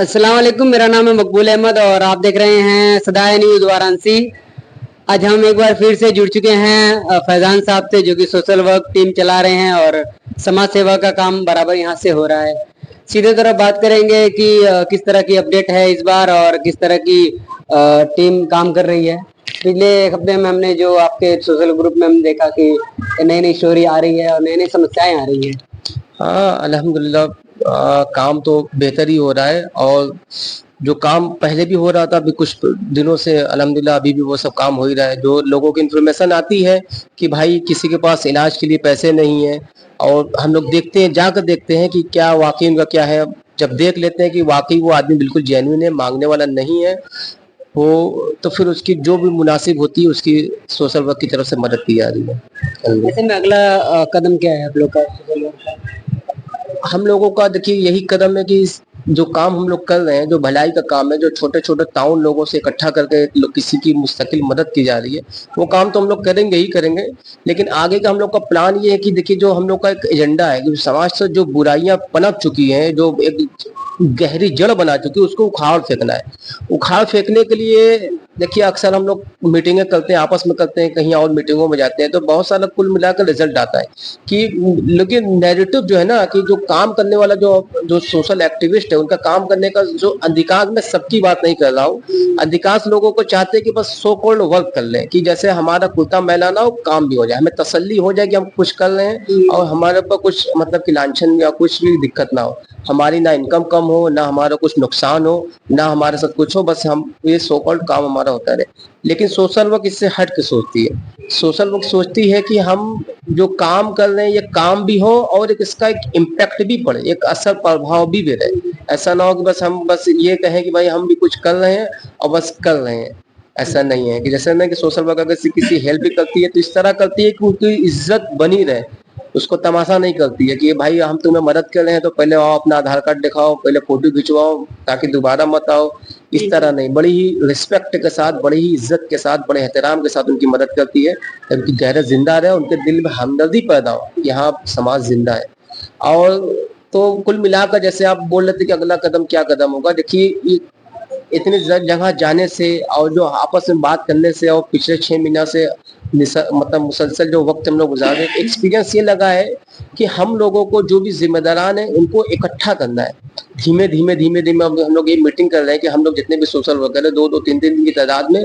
अस्सलाम वालेकुम, मेरा नाम है मकबूल अहमद और आप देख रहे हैं सदाए न्यूज वाराणसी। आज हम एक बार फिर से जुड़ चुके हैं फैजान साहब से, जो कि सोशल वर्क टीम चला रहे हैं और समाज सेवा का काम बराबर यहाँ से हो रहा है। सीधे तरफ बात करेंगे कि किस तरह की अपडेट है इस बार और किस तरह की टीम काम कर रही है। पिछले एक हफ्ते में हमने जो आपके सोशल ग्रुप में हम देखा कि नई नई स्टोरी आ रही है और नई नई समस्याएं आ रही है। हाँ, अल्हम्दुलिल्लाह काम तो बेहतर ही हो रहा है, और जो काम पहले भी हो रहा था अभी कुछ दिनों से अल्हम्दुलिल्लाह अभी भी वो सब काम हो ही रहा है। जो लोगों की इन्फॉर्मेशन आती है कि भाई किसी के पास इलाज के लिए पैसे नहीं है, और हम लोग देखते हैं, जाकर देखते हैं कि क्या वाकई उनका क्या है। जब देख लेते हैं कि वाकई वो आदमी बिल्कुल जेन्युइन है, मांगने वाला नहीं है वो, तो फिर उसकी जो भी मुनासिब होती है उसकी सोशल वर्क की तरफ से मदद की जा रही है। ऐसे में अगला कदम क्या है आप लोग का सोशल वर्क का? हम लोगों का देखिए यही कदम है कि जो काम हम लोग कर रहे हैं, जो भलाई का काम है, जो छोटे छोटे ताउन लोगों से इकट्ठा करके किसी की मुस्तकिल मदद की जा रही है, वो काम तो हम लोग करेंगे ही करेंगे। लेकिन आगे का हम लोग का प्लान ये है कि देखिए जो हम लोग का एक एजेंडा है कि समाज से जो बुराइयां पनप चुकी हैं, जो एक गहरी जड़ बना चुकी है, उसको उखाड़ फेंकना है। उखाड़ फेंकने के लिए देखिए अक्सर हम लोग मीटिंगें करते हैं, आपस में करते हैं, कहीं और मीटिंगों में जाते हैं, तो बहुत सारा कुल मिलाकर रिजल्ट आता है कि लेकिन नैरेटिव जो है ना, कि जो काम करने वाला जो जो सोशल एक्टिविस्ट है, उनका काम करने का जो अधिकांश, मैं सबकी बात नहीं कर रहा हूँ, अधिकांश लोगों को चाहते हैं कि बस सो कॉल्ड वर्क कर लें, कि जैसे हमारा कुर्ता मैला ना हो, काम भी हो जाए, हमें तसल्ली हो जाए कि हम कुछ कर रहे हैं और हमारे ऊपर कुछ मतलब कि लांछन या कुछ भी दिक्कत ना हो, हमारी ना इनकम कम हो, ना हमारा कुछ नुकसान हो, ना हमारे साथ कुछ हो, बस हम ये सो कॉल्ड काम हमारा होता रहे। लेकिन सोशल वर्क इससे हट के सोचती है। सोशल वर्क सोचती है कि हम जो काम कर रहे हैं ये काम भी हो और एक इसका एक इम्पैक्ट भी पड़े, एक असर प्रभाव भी रहे। ऐसा ना हो कि बस हम बस ये कहें कि भाई हम भी कुछ कर रहे हैं और बस कर रहे हैं। ऐसा नहीं है कि जैसे ना कि सोशल वर्क अगर किसी हेल्प भी करती है तो इस तरह करती है कि उनकी इज्जत बनी रहे, उसको तमाशा नहीं करती है कि भाई हम तुम्हें मदद कर रहे हैं तो पहले आओ अपना आधार कार्ड दिखाओ, पहले फोटो खिंचवाओ ताकि दोबारा मत आओ। इस तरह नहीं, बड़ी ही रिस्पेक्ट के साथ, बड़ी ही इज्जत के साथ, बड़े एहतराम के साथ उनकी मदद करती है, उनकी गहरा जिंदा रहे, उनके दिल में हमदर्दी पैदा हो कि हाँ समाज जिंदा है। और तो कुल मिलाकर जैसे आप बोल रहे थे कि अगला कदम क्या कदम होगा, देखिए इतनी जगह जाने से और जो आपस में बात करने से और पिछले 6 महीना से मतलब मुसलसल जो वक्त हम लोग गुजारे, एक्सपीरियंस ये लगा है कि हम लोगों को जो भी जिम्मेदारान है उनको इकट्ठा करना है। धीमे धीमे धीमे धीमे हम लोग ये मीटिंग कर रहे हैं कि हम लोग जितने भी सोशल वर्कर है 2-2 3-3 दिन की तादाद में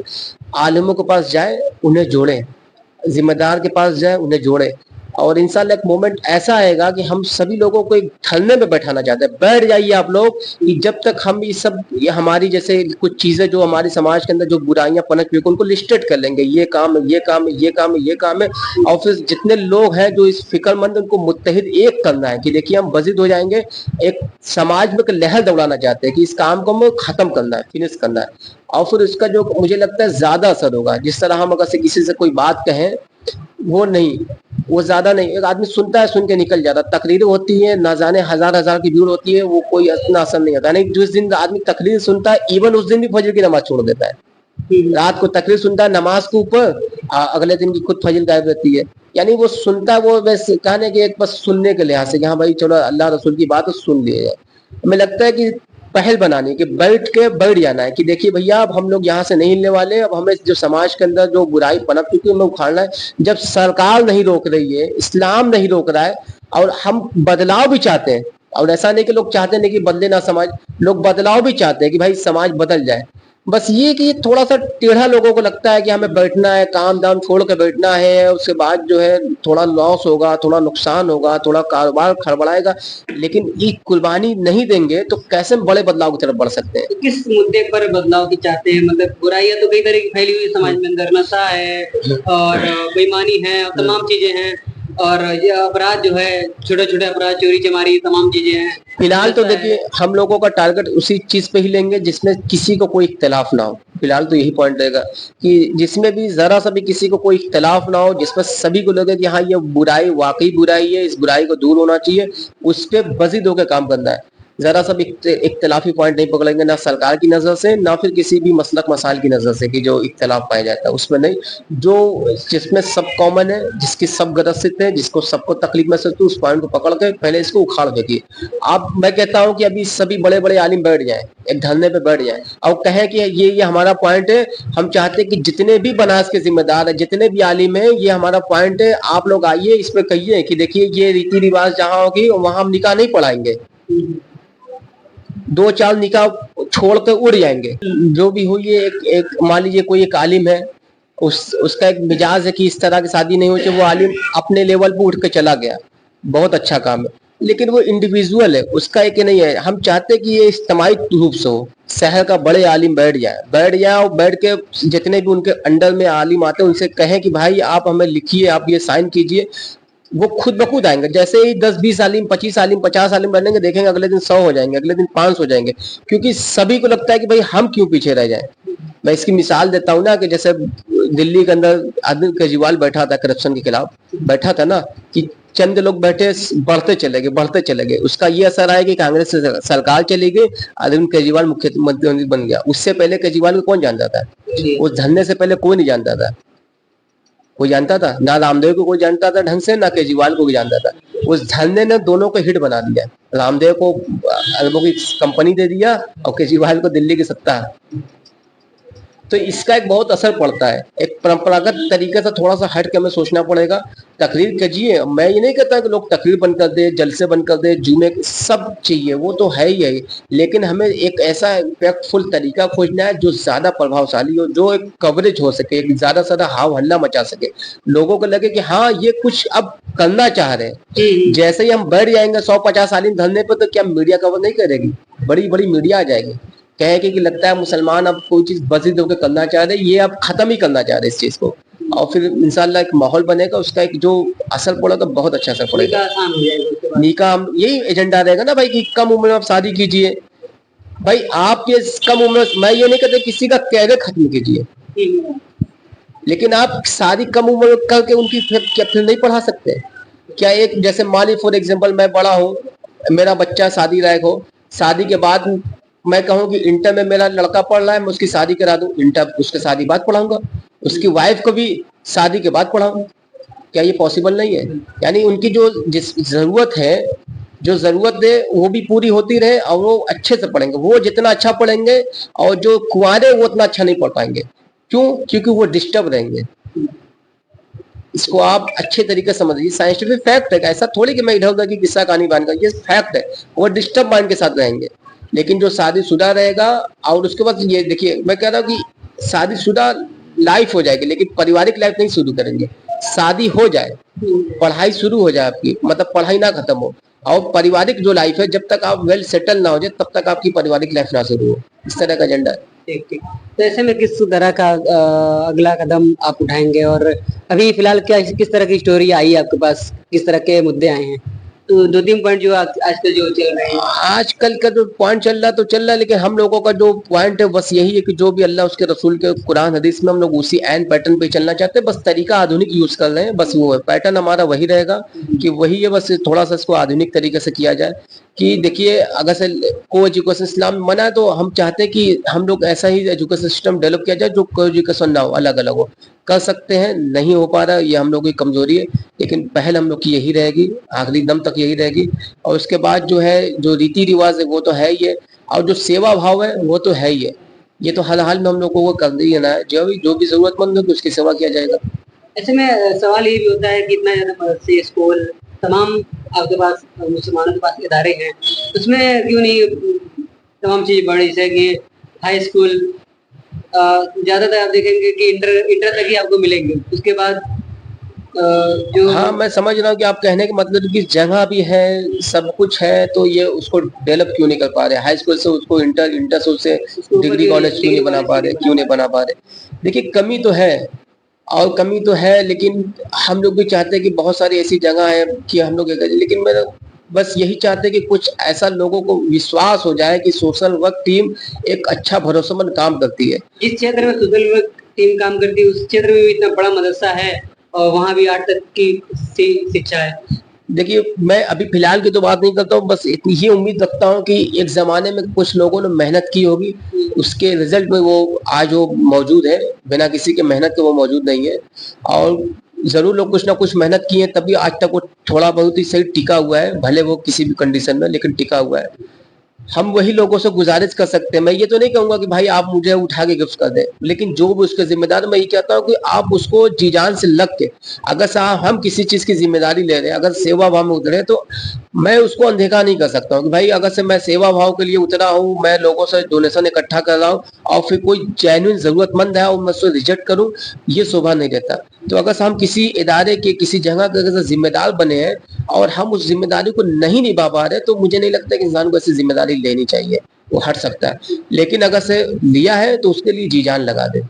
आलिमों के पास जाए, उन्हें जोड़े, जिम्मेदार के पास जाए, उन्हें जोड़े। और इंशाल्लाह एक मोमेंट ऐसा आएगा कि हम सभी लोगों को एक धरने में बैठाना चाहते हैं। बैठ जाइए आप लोग कि जब तक हम ये हमारी जैसे कुछ चीजें जो हमारे समाज के अंदर जो बुराइयां पनप चुकी उनको लिस्टेड कर लेंगे, ये काम है, ये काम है, ये काम है, ये काम है। और फिर जितने लोग हैं जो इस फिक्रमंद, उनको मुत्तहिद एक करना है कि देखिए हम वजीद हो जाएंगे, एक समाज में एक लहर दौड़ाना चाहते हैं कि इस काम को हमें खत्म करना है, फिनिश करना है। और फिर इसका जो मुझे लगता है ज्यादा असर होगा, जिस तरह हम अगर से किसी से कोई बात कहें वो नहीं, वो ज्यादा नहीं, एक आदमी सुनता है, सुन के निकल जाता, तकरीरें होती है ना जाने हजार हजार की भीड़ होती है, वो कोई इतना असर नहीं होता। नहीं, जिस दिन आदमी तकरीर सुनता है इवन उस दिन भी फजर की नमाज छोड़ देता है। रात को तकरीर सुनता है नमाज के ऊपर, अगले दिन की खुद फजर गायब रहती है। यानी वो सुनता है, वो बस कहने के एक बस सुनने के लिहाज से कि हाँ भाई चलो अल्लाह रसूल की बात सुन लिए जाए। हमें लगता है कि पहल बनानी कि बैठ जाना है कि देखिए भैया अब हम लोग यहाँ से नहीं हिलने वाले, अब हमें जो समाज के अंदर जो बुराई पनप चुकी है हमें उखाड़ना है। जब सरकार नहीं रोक रही है, इस्लाम नहीं रोक रहा है, और हम बदलाव भी चाहते हैं, और ऐसा नहीं कि लोग चाहते नहीं कि बदले ना समाज, लोग बदलाव भी चाहते हैं कि भाई समाज बदल जाए। बस ये कि थोड़ा सा टेढ़ा लोगों को लगता है कि हमें बैठना है, काम दाम छोड़ कर बैठना है, उसके बाद जो है थोड़ा लॉस होगा, थोड़ा नुकसान होगा, थोड़ा कारोबार खड़बड़ाएगा, लेकिन ये कुर्बानी नहीं देंगे तो कैसे बड़े बदलाव की तरफ बढ़ सकते हैं। तो किस मुद्दे पर बदलाव की चाहते हैं? मतलब बुराइयां तो कई तरह की फैली हुई समाज में, अंदर नशा है और बेईमानी है और तमाम चीजें हैं, और ये अपराध जो है, छोटे छोटे अपराध, चोरी चमारी, तमाम चीजें हैं। फिलहाल तो देखिए हम लोगों का टारगेट उसी चीज पे ही लेंगे जिसमें किसी को कोई इख्तलाफ ना हो। फिलहाल तो यही पॉइंट रहेगा कि जिसमें भी जरा सा भी किसी को कोई इख्तलाफ ना हो, जिसमें सभी को लगे कि हाँ ये बुराई वाकई बुराई है, इस बुराई को दूर होना चाहिए, उस पर बजिद होकर काम करना है। जरा सा भी इख्तलाफी पॉइंट नहीं पकड़ेंगे, ना सरकार की नजर से ना फिर किसी भी मसलक मसाइल की नजर से कि जो इख्तलाफ पाया जाता है उसमें नहीं, जो जिसमें सब कॉमन है, जिसकी सब ग्रसित है, जिसको सबको तकलीफ में से तो उस पॉइंट को पकड़ के पहले इसको उखाड़ फेंकिए। आप, मैं कहता हूं कि अभी सभी बड़े बड़े आलिम बैठ जाएं, एक धरने पे बैठ जाएं और कहें कि ये हमारा पॉइंट है, हम चाहते हैं कि जितने भी बनास के जिम्मेदार है, जितने भी आलिम है, ये हमारा पॉइंट है, आप लोग आइए इस पे कहिए कि देखिए ये रीति रिवाज जहां होगी वहां हम निकाह नहीं पढ़ाएंगे, दो चार निकाह छोड़ कर उड़ जाएंगे। जो भी हुई है, एक मान लीजिए कोई एक आलिम है, उसका एक मिजाज है कि इस तरह की शादी नहीं होती, वो आलिम अपने लेवल पे उठ के चला गया, बहुत अच्छा काम है, लेकिन वो इंडिविजुअल है, उसका एक नहीं है। हम चाहते कि ये इज्तिमाई रूप से हो, शहर का बड़े आलिम बैठ जाए और बैठ के जितने भी उनके अंडर में आलिम आते हैं उनसे कहें कि भाई आप हमें लिखिए, आप ये साइन कीजिए, वो खुद ब खुद आएंगे। जैसे ही 10-20 आलिम, 25 आलिम, 50 आलिम बनेंगे, देखेंगे अगले दिन 100 हो जाएंगे, अगले दिन 500 हो जाएंगे, क्योंकि सभी को लगता है कि भाई हम क्यों पीछे रह जाएं। मैं इसकी मिसाल देता हूँ ना कि जैसे दिल्ली के अंदर अरविंद केजरीवाल बैठा था, करप्शन के खिलाफ बैठा था ना, कि चंद लोग बैठे, बढ़ते चले गए, उसका ये असर आया कि कांग्रेस सरकार चली गई, अरविंद केजरीवाल मुख्यमंत्री बन गया। उससे पहले केजरीवाल को कौन जानता था? उस धरने से पहले कोई नहीं जानता था, कोई जानता था ना, रामदेव को कोई जानता था ढंग से, ना केजरीवाल को भी जानता था। उस धरने ने दोनों को हिट बना दिया, रामदेव को अरबों की कंपनी दे दिया और केजरीवाल को दिल्ली की सत्ता। तो इसका एक बहुत असर पड़ता है। एक परंपरागत तरीके से थोड़ा सा हट के हमें सोचना पड़ेगा। तकरीर कीजिए, मैं ये नहीं कहता कि लोग तकरीर बंद कर दे, जलसे बंद कर दे, जुमे सब चाहिए, वो तो है ही है, लेकिन हमें एक ऐसा इम्पैक्टफुल तरीका खोजना है जो ज्यादा प्रभावशाली हो, जो एक कवरेज हो सके, एक ज्यादा से ज्यादा हाव हल्ला मचा सके, लोगों को लगे कि हाँ ये कुछ अब करना चाह रहे हैं। जैसे ही हम बैठ जाएंगे 100-50 आलिम धरने पर, तो क्या मीडिया कवर नहीं करेगी? बड़ी बड़ी मीडिया आ जाएगी, कहेगी कि लगता है मुसलमान अब कोई चीज बजिद होकर करना चाह रहे, ये अब खत्म ही करना चाह रहे इस चीज को, और फिर इंशाल्लाह एक माहौल बनेगा, उसका एक जो असर पड़ेगा बहुत अच्छा असर पड़ेगा। निकाह यही एजेंडा रहेगा ना भाई कि कम उम्र में आप शादी कीजिए। भाई आप ये कम उम्र, मैं ये नहीं कहता किसी का कैरियर खत्म कीजिए, लेकिन आप शादी कम उम्र करके उनकी फिर नहीं पढ़ा सकते क्या? एक जैसे माली फॉर एग्जाम्पल, मैं बड़ा हूँ, मेरा बच्चा शादी लायक हो, शादी के बाद मैं कहूँ कि इंटर में मेरा लड़का पढ़ रहा है, मैं उसकी शादी करा दूं, इंटर उसके शादी बाद पढ़ाऊंगा, उसकी वाइफ को भी शादी के बाद पढ़ाऊंगा, क्या ये पॉसिबल नहीं है? यानी उनकी जो जिस जरूरत है, जो जरूरत है वो भी पूरी होती रहे और वो अच्छे से पढ़ेंगे। वो जितना अच्छा पढ़ेंगे और जो कुंवारे वो उतना अच्छा नहीं पढ़ पाएंगे। क्यों? क्योंकि वो डिस्टर्ब रहेंगे। इसको आप अच्छे तरीके से समझिए, साइंटिफिक फैक्ट है, ऐसा थोड़ी कि मैं इधर उधर की किस्सा कहानी बन कर, ये फैक्ट है। वो डिस्टर्ब माइंड के साथ रहेंगे, लेकिन जो शादीशुदा रहेगा, और उसके बाद ये देखिए, मैं कह रहा हूँ कि शादीशुदा लाइफ हो जाएगी, लेकिन पारिवारिक लाइफ नहीं शुरू करेंगे। शादी हो जाए, पढ़ाई शुरू हो जाए आपकी, मतलब पढ़ाई ना खत्म हो, और पारिवारिक जो लाइफ है, जब तक आप वेल सेटल ना हो जाए तब तक आपकी पारिवारिक लाइफ ना शुरू हो। इस तरह का एजेंडा है। ठीक ठीक। तो ऐसे में किस तरह का अगला कदम आप उठाएंगे, और अभी फिलहाल क्या किस तरह की स्टोरी आई है आपके पास, किस तरह के मुद्दे आए हैं? तो 2-3 पॉइंट जो आजकल जो चल रहे हैं, आजकल का जो पॉइंट चल रहा है तो चल रहा है, लेकिन हम लोगों का जो पॉइंट है बस यही है कि जो भी अल्लाह उसके रसूल के कुरान हदीस में, हम लोग उसी एंड पैटर्न पे चलना चाहते हैं। बस तरीका आधुनिक यूज कर रहे हैं, बस वो है पैटर्न हमारा वही रहेगा कि वही है, बस थोड़ा सा इसको आधुनिक तरीके से किया जाए। कि देखिए, अगर से को एजुकेशन इस्लाम में मना है, तो हम चाहते हैं कि हम लोग ऐसा ही एजुकेशन सिस्टम डेवलप किया जाए जो को एजुकेशन ना हो, अलग अलग हो। कर सकते हैं, नहीं हो पा रहा, ये हम लोग की कमजोरी है, लेकिन पहल हम लोग की यही रहेगी, आखिरी दम तक यही रहेगी। और उसके बाद जो है, जो रीति रिवाज है वो तो है ही है, और जो सेवा भाव है वो तो है ही है। ये तो हर हाल में हम लोगों को कर ही है, जो भी जरूरतमंद है उसकी सेवा किया जाएगा। ऐसे में सवाल ये भी होता है कि इतना ज्यादा मदरसे, स्कूल, तमाम आपके पास मुसलमानों के पास इदारे हैं, उसमें क्यों नहीं तमाम चीज बढ़ी, जैसे कि हाई स्कूल ज्यादातर आप देखेंगे कि इंटर तक ही आपको मिलेंगे, उसके बाद जो, हाँ, मैं समझ रहा हूँ कि आप कहने का मतलब कि जगह भी है, सब कुछ है, तो ये उसको डेवलप क्यों नहीं कर पा रहे? हाई स्कूल से उसको इंटर से उसे डिग्री कॉलेज क्यों नहीं बना पा रहे? देखिए, कमी तो है, और कमी तो है, लेकिन हम लोग भी चाहते हैं कि बहुत सारी ऐसी जगह है कि हम लोग, लेकिन मैं बस यही चाहते हैं कि कुछ ऐसा लोगों को विश्वास हो जाए कि सोशल वर्क टीम एक अच्छा भरोसेमंद काम करती है। जिस क्षेत्र में सोशल वर्क टीम काम करती है, उस क्षेत्र में भी इतना बड़ा मदरसा है और वहाँ भी 8 तक की शिक्षा है। देखिए, मैं अभी फिलहाल की तो बात नहीं करता हूँ, बस इतनी ही उम्मीद रखता हूँ कि एक ज़माने में कुछ लोगों ने मेहनत की होगी, उसके रिज़ल्ट में वो आज वो मौजूद है, बिना किसी के मेहनत के वो मौजूद नहीं है। और ज़रूर लोग कुछ ना कुछ मेहनत की है, तभी आज तक वो थोड़ा बहुत ही सही टिका हुआ है, भले वो किसी भी कंडीशन में, लेकिन टिका हुआ है। हम वही लोगों से गुजारिश कर सकते हैं। मैं ये तो नहीं कहूँगा कि भाई आप मुझे उठा के गिफ्ट कर दें, लेकिन जो भी उसके ज़िम्मेदार, मैं ये कहता हूँ कि आप उसको जी-जान से लग के, अगर सा हम किसी चीज़ की ज़िम्मेदारी ले रहे हैं, अगर सेवा भाव में उतरे, तो मैं उसको अनदेखा नहीं कर सकता हूँ कि भाई अगर से मैं सेवा भाव के लिए उतरा हूँ, मैं लोगों से डोनेशन इकट्ठा कर रहा हूँ और फिर कोई जेन्युइन ज़रूरतमंद है और मैं उसको रिजेक्ट करूँ, ये शोभा नहीं देता। तो अगर से हम किसी इदारे के, किसी जगह के अगर ज़िम्मेदार बने हैं और हम उस ज़िम्मेदारी को नहीं निभा पा रहे, तो मुझे नहीं लगता कि इंसान को ऐसी ज़िम्मेदारी लेनी चाहिए, वो हट सकता है। लेकिन अगर से लिया है तो उसके लिए जी-जान लगा दे।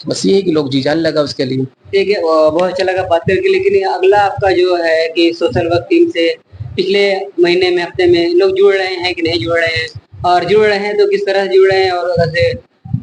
बस ये है कि लोग जी-जान लगा उसके लिए। ठीक है, बहुत अच्छा लगा बात करके। लेकिन ये अगला आपका जो है कि सोशल वर्क टीम से पिछले महीने में, हफ्ते में लोग जुड़ रहे हैं कि नहीं जुड़ रहे हैं, और जुड़ रहे हैं तो किस तरह से जुड़ रहे हैं, और वैसे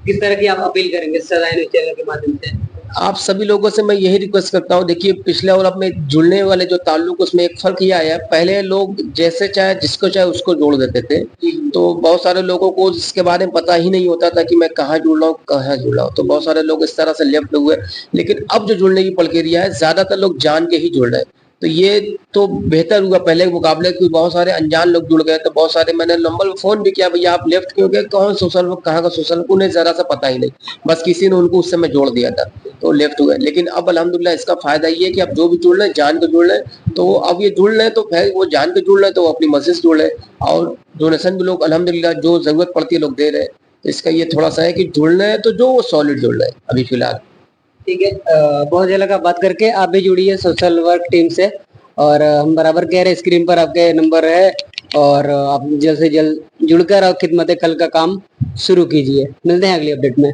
किस तरह की आप अपील करेंगे सदाए न्यूज़ चैनल के माध्यम से? आप सभी लोगों से मैं यही रिक्वेस्ट करता हूँ, देखिए पिछले और अब में जुड़ने वाले जो ताल्लुक, उसमें एक फ़र्क ये आया है, पहले लोग जैसे चाहे जिसको चाहे उसको जोड़ देते थे। तो बहुत सारे लोगों को इसके बारे में पता ही नहीं होता था कि मैं कहाँ जुड़ रहा हूँ, कहाँ जुड़ रहा हूँ। तो बहुत सारे लोग इस तरह से लेफ्ट हुए। लेकिन अब जो जुड़ने की प्रक्रिया है, ज़्यादातर लोग जान के ही जुड़ रहे हैं। तो ये तो बेहतर हुआ पहले के मुकाबले, कि बहुत सारे अनजान लोग जुड़ गए। तो बहुत सारे, मैंने नंबर फ़ोन भी किया, भैया आप लेफ्ट क्यों गए? कौन सोशल वर्क, कहाँ का सोशल वर्क? उन्हें ज़रा-सा पता ही नहीं। बस किसी ने उनको उस समय जोड़ दिया था, तो लेफ्ट हुए। लेकिन अब अल्हम्दुलिल्लाह इसका फ़ायदा ये है कि अब जो भी जुड़ रहे हैं, जान के जुड़ रहे हैं। तो अब ये जुड़ रहे हैं तो फिर वो जान के जुड़ रहे हैं, तो वो अपनी मर्ज़ी से जुड़ रहे हैं। और डोनेशन भी लोग अल्हम्दुलिल्लाह जो ज़रूरत पड़ती है लोग दे रहे हैं। तो इसका ये थोड़ा-सा है कि जुड़ रहे हैं तो जो वो सॉलिड जुड़ रहे हैं अभी फ़िलहाल। ठीक है, बहुत अच्छा लगा बात करके। आप भी जुड़िए सोशल वर्क टीम से, और हम बराबर कह रहे हैं स्क्रीन पर आपके नंबर है, और आप जल्द से जल्द जुड़कर और खिदमत कल का काम शुरू कीजिए। मिलते हैं अगली अपडेट में।